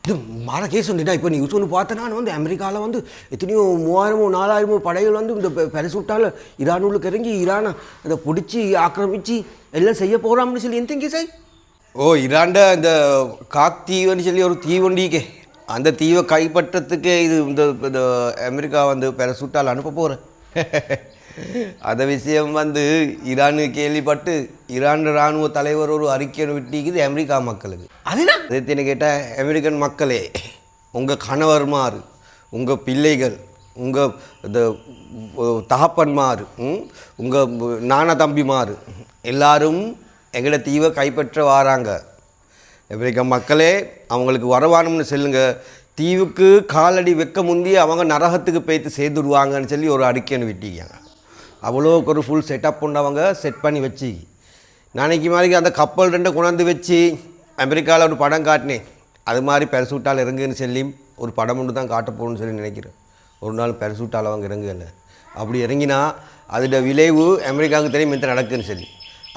இது மர கேஸ் வந்துட்டா இப்போ நியூஸ் ஒன்று பார்த்தேன்னா வந்து அமெரிக்காவில் வந்து எத்தனையோ 3000 4000 படைகள் வந்து இந்த பெரசூட்டால் ஈரானுக்கு இறங்கி ஈரானை அதை பிடிச்சி ஆக்கிரமித்து எல்லாம் செய்ய போகிறான்னு சொல்லி எந்த கேஸ் ஆகி ஈரான்ட இந்த காக் தீவுன்னு சொல்லி ஒரு தீவண்டிக்கே அந்த தீவை கைப்பற்றத்துக்கு இது இந்த அமெரிக்கா வந்து பெரசூட்டால் அனுப்ப போகிறேன் அந்த விஷயம் வந்து ஈரானு கேள்விப்பட்டு ஈரான் இராணுவ தலைவர் ஒரு அறிக்கை விட்டிக்குது அமெரிக்கா மக்களுக்கு அதுதான் எத்தனை கேட்டால் அமெரிக்கன் மக்களே உங்கள் கணவர்மார் உங்கள் பிள்ளைகள் உங்கள் இந்த தகப்பன்மார் உங்கள் நான தம்பிமார் எல்லாரும் எங்களோட தீவை கைப்பற்ற வராங்க அமெரிக்க மக்களே அவங்களுக்கு வரவானம்னு சொல்லுங்க தீவுக்கு காலடி வைக்க முந்தி அவங்க நரகத்துக்கு போய்த்து சேர்ந்துடுவாங்கன்னு சொல்லி ஒரு அறிக்கைன்னு விட்டிக்காங்க அவ்வளோக்கு ஒரு ஃபுல் செட்டப் பண்ணவங்க செட் பண்ணி வச்சு நாளைக்கு மாதிரி அந்த கப்பல் ரெண்டை கொண்டாந்து வச்சு அமெரிக்காவில் ஒரு படம் காட்டினேன் அது மாதிரி பெரசூட்டால் இறங்குன்னு சொல்லி ஒரு படம் ஒன்று தான் காட்ட போகணுன்னு சொல்லி நினைக்கிறேன் ஒரு நாள் பெரசூட்டால் அவங்க இறங்குல அப்படி இறங்கினா அதோட விளைவு அமெரிக்காவுக்கு தெரியும் எந்த நடக்குன்னு சொல்லி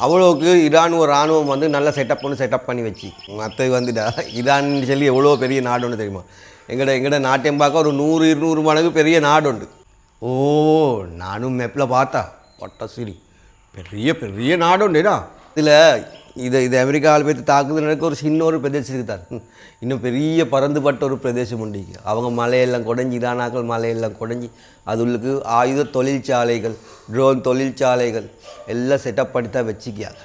அவ்வளோக்கு இராணுவம் வந்து நல்லா செட்டப் பண்ணி வச்சு மற்ற வந்துட்டா ஈரான்னு சொல்லி எவ்வளோ பெரிய நாடு ஒன்று தெரியுமா எங்கட நாட்டையும் பார்க்க ஒரு 100-200 மடங்கு பெரிய நாடு உண்டு ஓ நானும் மேப்பில் பார்த்தா ஒட்டசிரி பெரிய நாடு உண்டுடா இதில் அமெரிக்காவில் போய்த்து தாக்குதல் நடக்க ஒரு சின்ன ஒரு பிரதேசம் இருக்குதான் இன்னும் பெரிய பறந்துபட்ட ஒரு பிரதேசம் உண்டு அவங்க மலையெல்லாம் குடஞ்சி ஈரானாக்கள் மலையெல்லாம் குடஞ்சி அதுக்கு ஆயுத தொழிற்சாலைகள் ட்ரோன் தொழிற்சாலைகள் எல்லாம் செட்டப் பண்ணி தான் வச்சுக்கியாங்க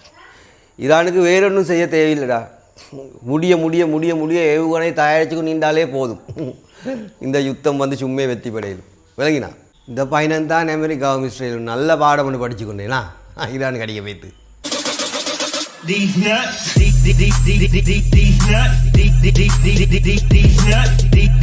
ஈரானுக்கு வேற ஒன்றும் செய்ய தேவையில்லைடா முடிய ஏவுகணை தயாரிச்சுக்கு நீண்டாலே போதும் இந்த யுத்தம் வந்து சும்மே வெற்றி படையிடும் விளங்கினா இந்த பையன் தான் அமெரிக்காவும் இஸ்ரேலும் நல்ல பாடம் ஒன்று படிச்சு கொண்டேனா ஈரானுக்கு அடிக்க வைத்து These nuts, these nuts, these nuts, these nuts, these